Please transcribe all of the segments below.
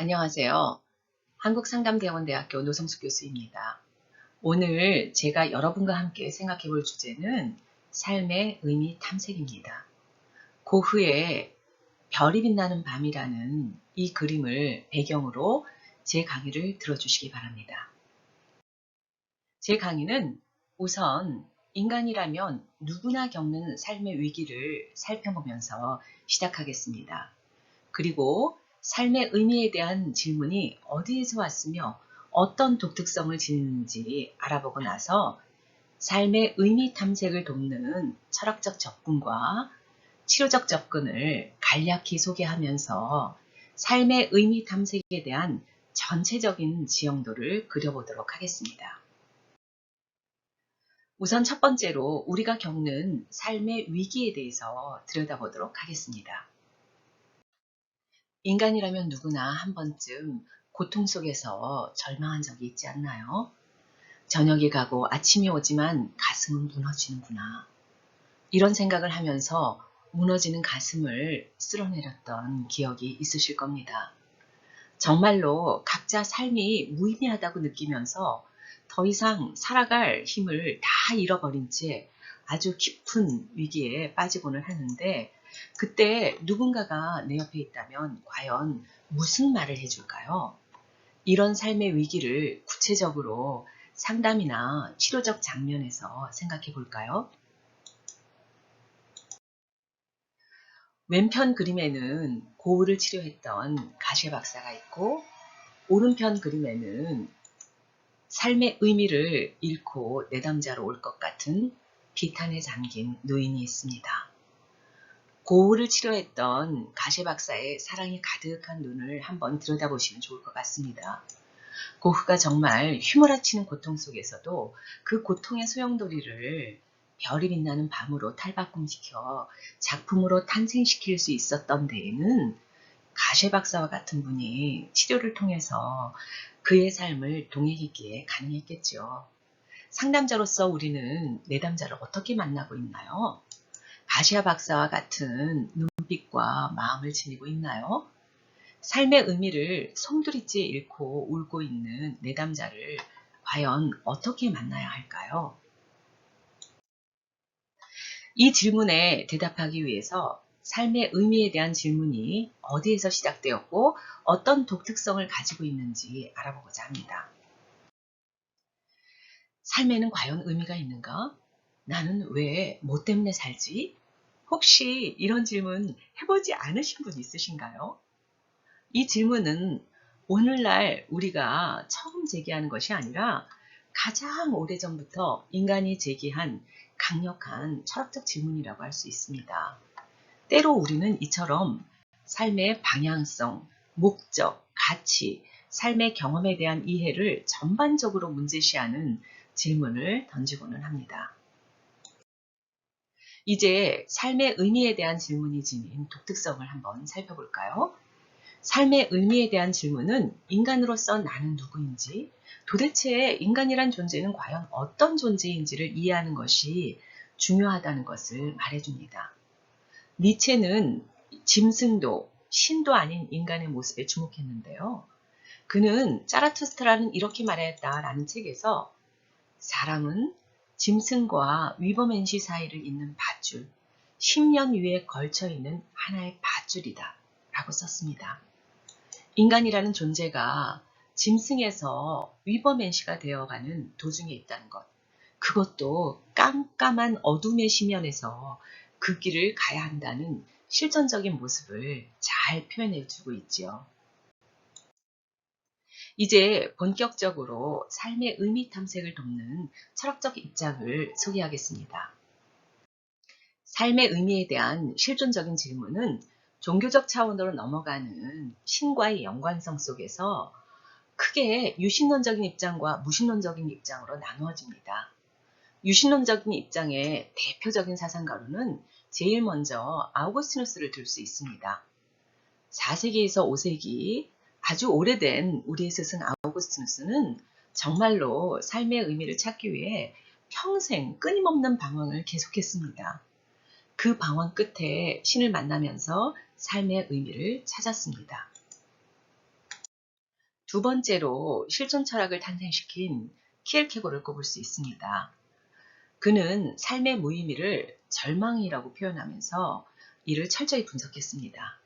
안녕하세요. 한국상담대원대학교 노성숙 교수입니다. 오늘 제가 여러분과 함께 생각해 볼 주제는 삶의 의미 탐색입니다. 고흐의 별이 빛나는 밤이라는 이 그림을 배경으로 제 강의를 들어주시기 바랍니다. 제 강의는 우선 인간이라면 누구나 겪는 삶의 위기를 살펴보면서 시작하겠습니다. 그리고 삶의 의미에 대한 질문이 어디에서 왔으며 어떤 독특성을 지니는지 알아보고 나서 삶의 의미 탐색을 돕는 철학적 접근과 치료적 접근을 간략히 소개하면서 삶의 의미 탐색에 대한 전체적인 지형도를 그려보도록 하겠습니다. 우선 첫 번째로 우리가 겪는 삶의 위기에 대해서 들여다보도록 하겠습니다. 인간이라면 누구나 한 번쯤 고통 속에서 절망한 적이 있지 않나요? 저녁이 가고 아침이 오지만 가슴은 무너지는구나. 이런 생각을 하면서 무너지는 가슴을 쓸어내렸던 기억이 있으실 겁니다. 정말로 각자 삶이 무의미하다고 느끼면서 더 이상 살아갈 힘을 다 잃어버린 채 아주 깊은 위기에 빠지고는 하는데 그때 누군가가 내 옆에 있다면 과연 무슨 말을 해줄까요? 이런 삶의 위기를 구체적으로 상담이나 치료적 장면에서 생각해 볼까요? 왼편 그림에는 고흐를 치료했던 가시에 박사가 있고 오른편 그림에는 삶의 의미를 잃고 내담자로 올 것 같은 비탄에 잠긴 노인이 있습니다. 고흐를 치료했던 가시 박사의 사랑이 가득한 눈을 한번 들여다보시면 좋을 것 같습니다. 고흐가 정말 휘몰아치는 고통 속에서도 그 고통의 소용돌이를 별이 빛나는 밤으로 탈바꿈시켜 작품으로 탄생시킬 수 있었던 데에는 가시 박사와 같은 분이 치료를 통해서 그의 삶을 동행했기에 가능했겠죠. 상담자로서 우리는 내담자를 어떻게 만나고 있나요? 가시아 박사와 같은 눈빛과 마음을 지니고 있나요? 삶의 의미를 송두리째 잃고 울고 있는 내담자를 과연 어떻게 만나야 할까요? 이 질문에 대답하기 위해서 삶의 의미에 대한 질문이 어디에서 시작되었고 어떤 독특성을 가지고 있는지 알아보고자 합니다. 삶에는 과연 의미가 있는가? 나는 왜 뭐 때문에 살지? 혹시 이런 질문 해보지 않으신 분 있으신가요? 이 질문은 오늘날 우리가 처음 제기하는 것이 아니라 가장 오래전부터 인간이 제기한 강력한 철학적 질문이라고 할 수 있습니다. 때로 우리는 이처럼 삶의 방향성, 목적, 가치, 삶의 경험에 대한 이해를 전반적으로 문제시하는 질문을 던지고는 합니다. 이제 삶의 의미에 대한 질문이 지닌 독특성을 한번 살펴볼까요? 삶의 의미에 대한 질문은 인간으로서 나는 누구인지, 도대체 인간이란 존재는 과연 어떤 존재인지를 이해하는 것이 중요하다는 것을 말해줍니다. 니체는 짐승도 신도 아닌 인간의 모습에 주목했는데요. 그는 자라투스트라는 이렇게 말했다라는 책에서 사람은 짐승과 위버맨시 사이를 잇는 밧줄, 10년 위에 걸쳐있는 하나의 밧줄이다 라고 썼습니다. 인간이라는 존재가 짐승에서 위버맨시가 되어가는 도중에 있다는 것, 그것도 깜깜한 어둠의 심연에서 그 길을 가야 한다는 실존적인 모습을 잘 표현해주고 있지요. 이제 본격적으로 삶의 의미 탐색을 돕는 철학적 입장을 소개하겠습니다. 삶의 의미에 대한 실존적인 질문은 종교적 차원으로 넘어가는 신과의 연관성 속에서 크게 유신론적인 입장과 무신론적인 입장으로 나누어집니다. 유신론적인 입장의 대표적인 사상가로는 제일 먼저 아우구스티누스를 들 수 있습니다. 4세기에서 5세기 아주 오래된 우리의 스승 아우구스티누스는 정말로 삶의 의미를 찾기 위해 평생 끊임없는 방황을 계속했습니다. 그 방황 끝에 신을 만나면서 삶의 의미를 찾았습니다. 두 번째로 실존 철학을 탄생시킨 키엘케고르를 꼽을 수 있습니다. 그는 삶의 무의미를 절망이라고 표현하면서 이를 철저히 분석했습니다.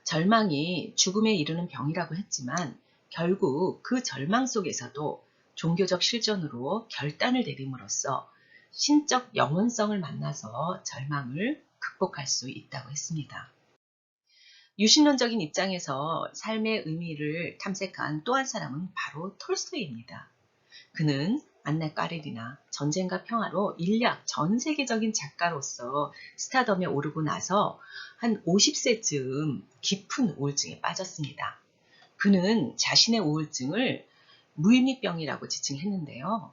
절망이 죽음에 이르는 병이라고 했지만 결국 그 절망 속에서도 종교적 실존으로 결단을 내림으로써 신적 영혼성을 만나서 절망을 극복할 수 있다고 했습니다. 유신론적인 입장에서 삶의 의미를 탐색한 또 한 사람은 바로 톨스토이입니다. 그는 안나 까레리나 전쟁과 평화로 일약 전 세계적인 작가로서 스타덤에 오르고 나서 한 50세쯤 깊은 우울증에 빠졌습니다. 그는 자신의 우울증을 무의미병이라고 지칭했는데요.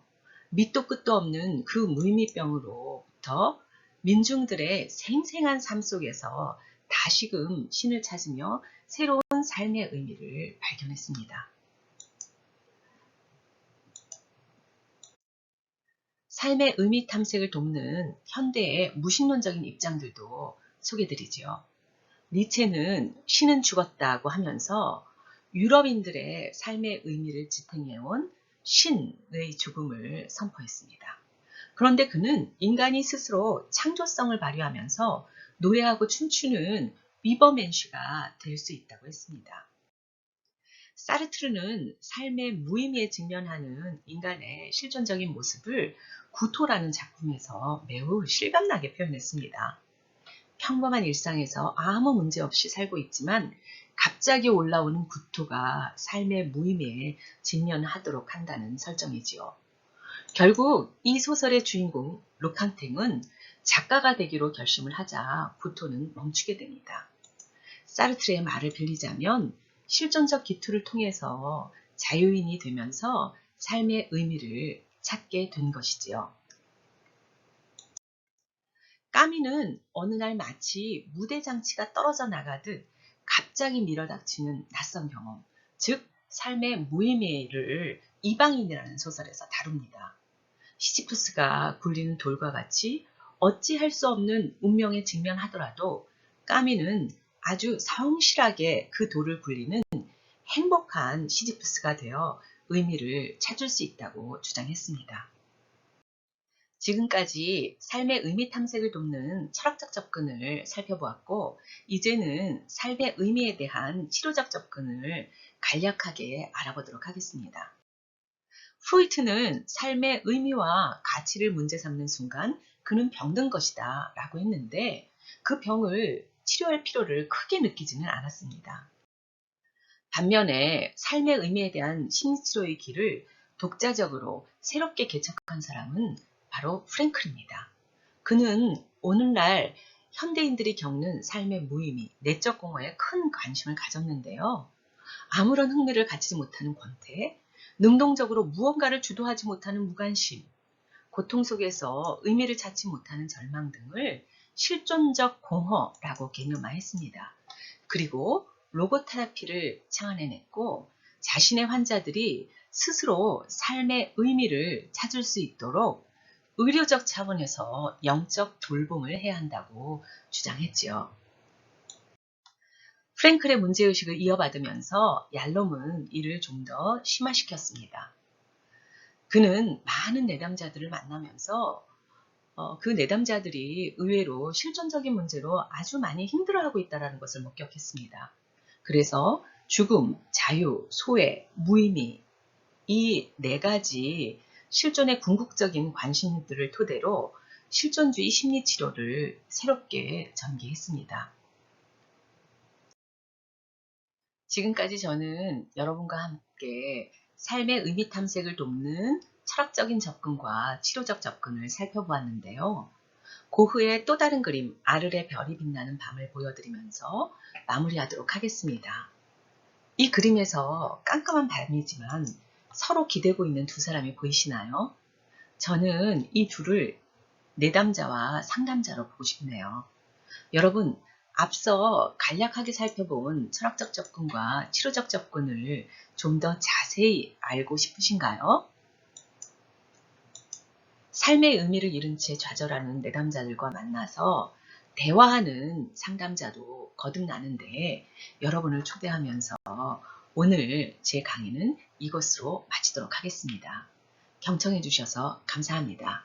밑도 끝도 없는 그 무의미병으로부터 민중들의 생생한 삶 속에서 다시금 신을 찾으며 새로운 삶의 의미를 발견했습니다. 삶의 의미 탐색을 돕는 현대의 무신론적인 입장들도 소개드리죠. 니체는 신은 죽었다고 하면서 유럽인들의 삶의 의미를 지탱해온 신의 죽음을 선포했습니다. 그런데 그는 인간이 스스로 창조성을 발휘하면서 노래하고 춤추는 위버맨슈가 될 수 있다고 했습니다. 사르트르는 삶의 무의미에 직면하는 인간의 실존적인 모습을 구토라는 작품에서 매우 실감나게 표현했습니다. 평범한 일상에서 아무 문제 없이 살고 있지만 갑자기 올라오는 구토가 삶의 무의미에 직면하도록 한다는 설정이지요. 결국 이 소설의 주인공 루캉탱은 작가가 되기로 결심을 하자 구토는 멈추게 됩니다. 사르트르의 말을 빌리자면 실존적 기투를 통해서 자유인이 되면서 삶의 의미를 찾게 된 것이지요. 까미는 어느 날 마치 무대장치가 떨어져 나가듯 갑자기 밀어닥치는 낯선 경험, 즉 삶의 무의미를 이방인이라는 소설에서 다룹니다. 시지프스가 굴리는 돌과 같이 어찌할 수 없는 운명에 직면하더라도 까미는 아주 성실하게 그 돌을 굴리는 행복한 시지프스가 되어 의미를 찾을 수 있다고 주장했습니다. 지금까지 삶의 의미 탐색을 돕는 철학적 접근을 살펴보았고, 이제는 삶의 의미에 대한 치료적 접근을 간략하게 알아보도록 하겠습니다. 프로이트는 삶의 의미와 가치를 문제 삼는 순간 그는 병든 것이다 라고 했는데 그 병을 치료할 필요를 크게 느끼지는 않았습니다. 반면에 삶의 의미에 대한 심리치료의 길을 독자적으로 새롭게 개척한 사람은 바로 프랭클입니다. 그는 오늘날 현대인들이 겪는 삶의 무의미, 내적 공허에 큰 관심을 가졌는데요. 아무런 흥미를 갖지 못하는 권태, 능동적으로 무언가를 주도하지 못하는 무관심, 고통 속에서 의미를 찾지 못하는 절망 등을 실존적 공허라고 개념화했습니다. 그리고 로고테라피를 창안해냈고 자신의 환자들이 스스로 삶의 의미를 찾을 수 있도록 의료적 차원에서 영적 돌봄을 해야 한다고 주장했지요. 프랭클의 문제의식을 이어받으면서 얄롬은 이를 좀 더 심화시켰습니다. 그는 많은 내담자들을 만나면서 그 내담자들이 의외로 실존적인 문제로 아주 많이 힘들어하고 있다는 것을 목격했습니다. 그래서 죽음, 자유, 소외, 무의미 이 네 가지 실존의 궁극적인 관심들을 토대로 실존주의 심리치료를 새롭게 전개했습니다. 지금까지 저는 여러분과 함께 삶의 의미 탐색을 돕는 철학적인 접근과 치료적 접근을 살펴보았는데요. 고흐의 또 다른 그림, 아르레 별이 빛나는 밤을 보여드리면서 마무리하도록 하겠습니다. 이 그림에서 깜깜한 밤이지만 서로 기대고 있는 두 사람이 보이시나요? 저는 이 둘을 내담자와 상담자로 보고 싶네요. 여러분, 앞서 간략하게 살펴본 철학적 접근과 치료적 접근을 좀 더 자세히 알고 싶으신가요? 삶의 의미를 잃은 채 좌절하는 내담자들과 만나서 대화하는 상담자도 거듭나는데 여러분을 초대하면서 오늘 제 강의는 이것으로 마치도록 하겠습니다. 경청해 주셔서 감사합니다.